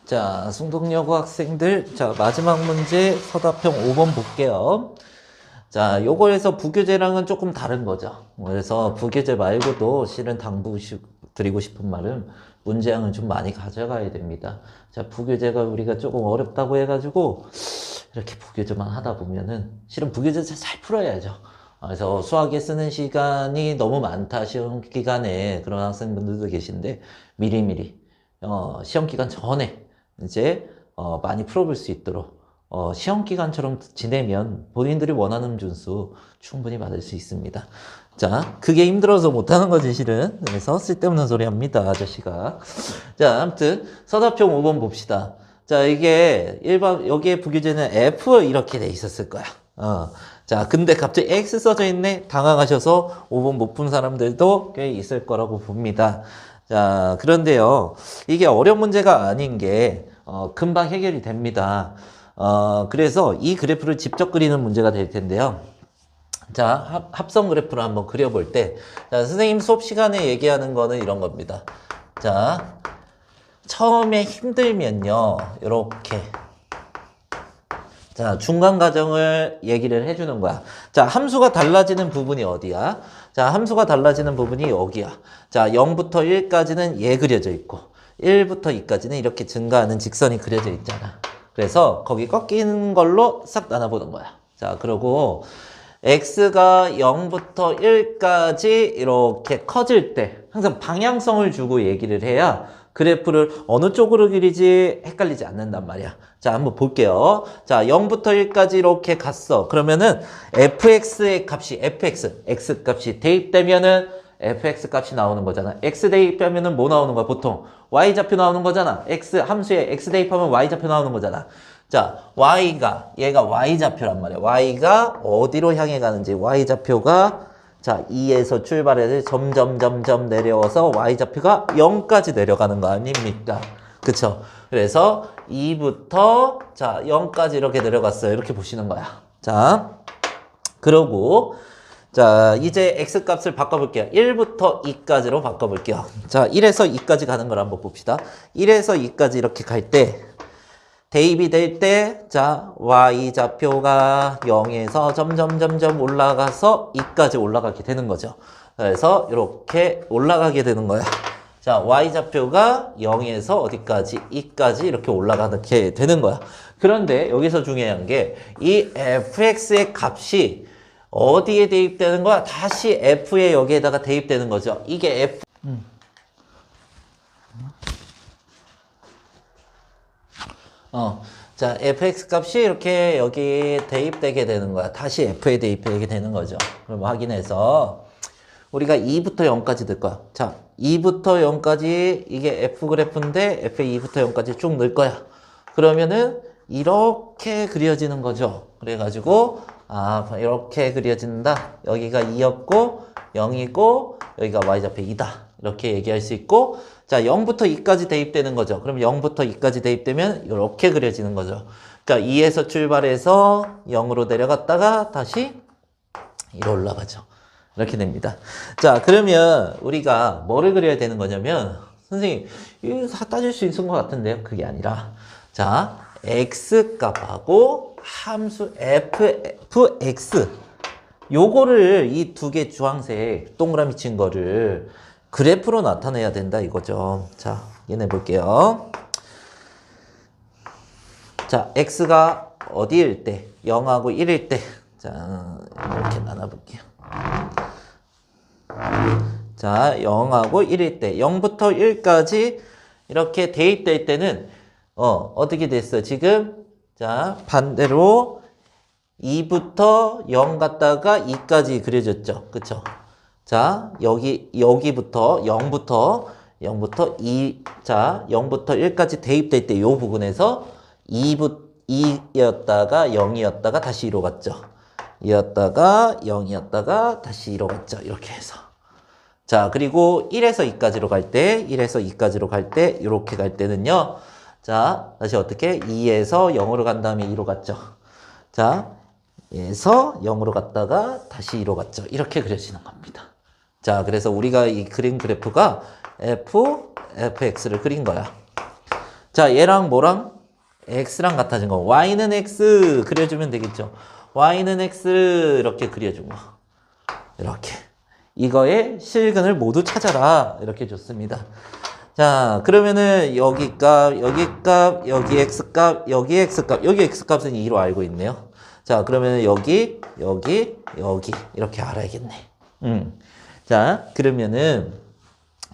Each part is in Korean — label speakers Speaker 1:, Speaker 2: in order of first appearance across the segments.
Speaker 1: 자, 승동여고 학생들, 자, 마지막 문제 서답형 5번 볼게요. 자, 요거에서 부교재랑은 조금 다른 거죠. 그래서 부교재 말고도 실은 드리고 싶은 말은 문제량을 좀 많이 가져가야 됩니다. 자, 부교재가 우리가 조금 어렵다고 해가지고 이렇게 부교재만 하다 보면은 실은 부교재 잘 풀어야죠. 그래서 수학에 쓰는 시간이 너무 많다, 시험 기간에 그런 학생분들도 계신데 미리미리 시험 기간 전에 이제 많이 풀어볼 수 있도록 시험 기간처럼 지내면 본인들이 원하는 준수 충분히 받을 수 있습니다. 자, 그게 힘들어서 못하는 거지 실은. 그래서 쓸데없는 소리 합니다, 아저씨가. 자, 아무튼 서답형 5번 봅시다. 자, 이게 일반 여기에 부교재는 F 이렇게 돼 있었을 거야. 자, 근데 갑자기 X 써져 있네. 당황하셔서 5번 못 푼 사람들도 꽤 있을 거라고 봅니다. 자, 그런데요, 이게 어려운 문제가 아닌 게 금방 해결이 됩니다. 그래서 이 그래프를 직접 그리는 문제가 될 텐데요. 자, 합성 그래프를 한번 그려볼 때, 자, 선생님 수업 시간에 얘기하는 거는 이런 겁니다. 자, 처음에 힘들면요, 요렇게. 자, 중간 과정을 얘기를 해주는 거야. 자, 함수가 달라지는 부분이 어디야? 자, 함수가 달라지는 부분이 여기야. 자, 0부터 1까지는 얘 그려져 있고, 1부터 2까지는 이렇게 증가하는 직선이 그려져 있잖아. 그래서 거기 꺾이는 걸로 싹 나눠보는 거야. 자, 그리고 x가 0부터 1까지 이렇게 커질 때 항상 방향성을 주고 얘기를 해야 그래프를 어느 쪽으로 그리지 헷갈리지 않는단 말이야. 자, 한번 볼게요. 자, 0부터 1까지 이렇게 갔어. 그러면은 fx의 값이 x 값이 대입되면은 fx 값이 나오는 거잖아. x 대입하면은 뭐 나오는 거야? 보통 y좌표 나오는 거잖아. 함수에 x 대입하면 y좌표 나오는 거잖아. 자, 얘가 y좌표란 말이야. y가 어디로 향해 가는지, y좌표가 자, 2에서 출발해서 점점 내려와서 y좌표가 0까지 내려가는 거 아닙니까? 그쵸? 그래서 2부터 자, 0까지 이렇게 내려갔어요. 이렇게 보시는 거야. 자, 그러고 자, 이제 x 값을 바꿔볼게요. 1부터 2까지로 바꿔볼게요. 자, 1에서 2까지 가는 걸 한번 봅시다. 1에서 2까지 이렇게 갈 때 대입이 될 때, 자, y좌표가 0에서 점점 올라가서 2까지 올라가게 되는 거죠. 그래서 이렇게 올라가게 되는 거야. 자, y좌표가 0에서 어디까지? 2까지 이렇게 올라가게 되는 거야. 그런데 여기서 중요한 게 이 fx의 값이 어디에 대입되는 거야? 다시 f의 여기에다가 대입되는 거죠. 이게 f 자, fx 값이 이렇게 여기 대입되게 되는 거야. 다시 f에 대입되게 되는 거죠. 그럼 확인해서 우리가 2부터 0까지 들 거야. 자, 2부터 0까지 이게 f 그래프인데 f에 2부터 0까지 쭉 넣을 거야. 그러면은 이렇게 그려지는 거죠. 그래가지고 이렇게 그려진다. 여기가 2였고 0이고 여기가 y좌표 2다. 이렇게 얘기할 수 있고, 자, 0부터 2까지 대입되는 거죠. 그럼 0부터 2까지 대입되면 이렇게 그려지는 거죠. 그러니까 2에서 출발해서 0으로 내려갔다가 다시 이로 올라가죠. 이렇게 됩니다. 자, 그러면 우리가 뭐를 그려야 되는 거냐면, 선생님, 이거 다 따질 수 있는 것 같은데요? 그게 아니라, 자, x 값하고 함수 fx, 요거를 이 두 개 주황색 동그라미 친 거를 그래프로 나타내야 된다 이거죠. 자, 얘네 볼게요. 자, x가 어디일 때? 0하고 1일 때. 자, 이렇게 나눠볼게요. 자, 0하고 1일 때. 0부터 1까지 이렇게 대입될 때는 어떻게 됐어? 지금 자, 반대로 2부터 0 갔다가 2까지 그려졌죠. 그쵸? 자, 여기부터 0부터 2, 자, 0부터 1까지 대입될 때 요 부분에서 2였다가 0이었다가 다시 2로 갔죠. 2였다가 0이었다가 다시 2로 갔죠. 이렇게 해서. 자, 그리고 1에서 2까지로 갈 때, 이렇게 갈 때는요. 자, 다시 어떻게? 2에서 0으로 간 다음에 2로 갔죠. 자, 에서 0으로 갔다가 다시 2로 갔죠. 이렇게 그려지는 겁니다. 자, 그래서 우리가 이 그린 그래프가 fx를 그린 거야. 자, 얘랑 뭐랑? x랑 같아진 거. y는 x 그려주면 되겠죠. y는 x 이렇게 그려준 거. 이렇게. 이거의 실근을 모두 찾아라. 이렇게 줬습니다. 자, 그러면은 여기 값, 여기 값, 여기 x 값, 여기 x 값, 여기 x 값은 2로 알고 있네요. 자, 그러면 여기, 여기, 여기 이렇게 알아야겠네. 자, 그러면은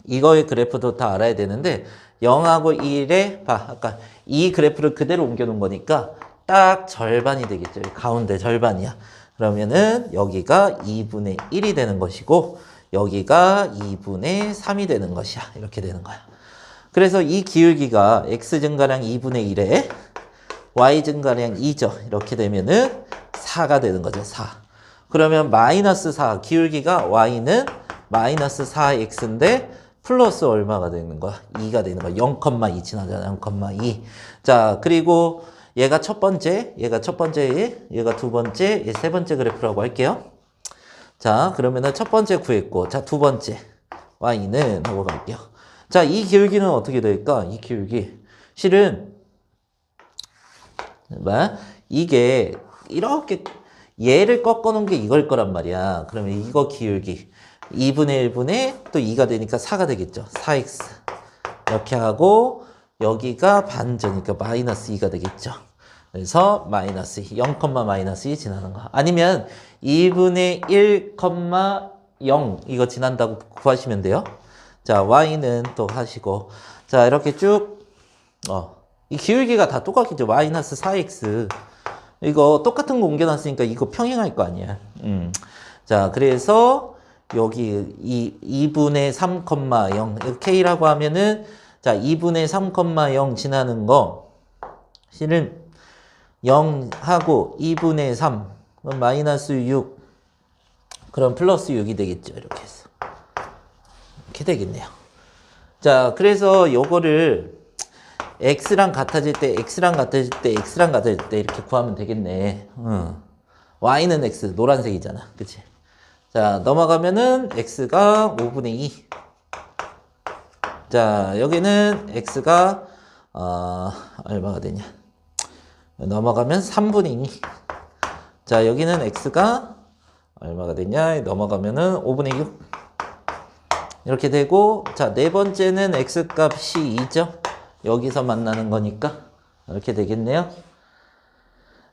Speaker 1: 이거의 그래프도 다 알아야 되는데 0하고 1에 봐, 아까 이 그래프를 그대로 옮겨 놓은 거니까 딱 절반이 되겠죠. 가운데 절반이야. 그러면은 여기가 2분의 1이 되는 것이고 여기가 2분의 3이 되는 것이야. 이렇게 되는 거야. 그래서 이 기울기가 x 증가량 2분의 1에 y 증가량 2죠. 이렇게 되면은 4가 되는 거죠. 4. 그러면 마이너스 4, 기울기가 y는 마이너스 4x인데 플러스 얼마가 되는 거야? 2가 되는 거야. 0,2 지나잖아. 0,2. 자, 그리고 얘가 첫 번째, 얘가 두 번째, 얘 세 번째 그래프라고 할게요. 자, 그러면은 첫 번째 구했고, 자, 두 번째 y는 하고 갈게요. 자, 이 기울기는 어떻게 될까? 이 기울기. 실은 이게 이렇게 얘를 꺾어 놓은 게 이걸 거란 말이야. 그러면 이거 기울기 2분의 1분의 또 2가 되니까 4가 되겠죠. 4x 이렇게 하고 여기가 반전이니까 마이너스 2가 되겠죠. 그래서 마이너스 2, 0, 마이너스 2 지나는 거. 아니면 2분의 1, 0 이거 지난다고 구하시면 돼요. 자, y는 또 하시고 자, 이렇게 쭉 이 기울기가 다 똑같겠죠. 마이너스 4x 이거 똑같은 거 옮겨놨으니까 이거 평행할 거 아니야. 자, 그래서 여기 2분의 3,0 k라고 하면은 자, 2분의 3,0 지나는 거 실은 0하고 2분의 3 그럼 마이너스 6 그럼 플러스 6이 되겠죠. 이렇게 해서 이렇게 되겠네요. 자, 그래서 요거를 x랑 같아질 때 이렇게 구하면 되겠네. y는 x 노란색이잖아. 그치? 자, 넘어가면은 x가 5분의 2. 자, 여기는 x가 얼마가 되냐? 넘어가면 3분의 2. 자, 여기는 x가 얼마가 되냐? 넘어가면은 5분의 6. 이렇게 되고, 자, 네 번째는 x 값이 2죠? 여기서 만나는 거니까 이렇게 되겠네요.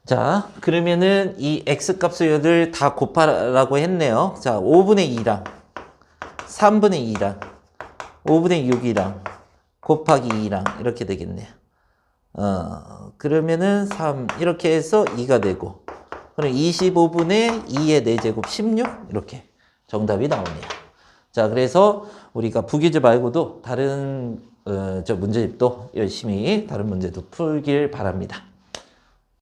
Speaker 1: 자, 그러면은 이 x 값을 다 곱하라고 했네요. 자, 5분의 2랑 3분의 2랑 5분의 6이랑 곱하기 2랑 이렇게 되겠네요. 그러면은 3 이렇게 해서 2가 되고 그럼 25분의 2의 4제곱 16 이렇게 정답이 나오네요. 자, 그래서 우리가 부기즈 말고도 다른 문제집도 열심히 다른 문제도 풀길 바랍니다.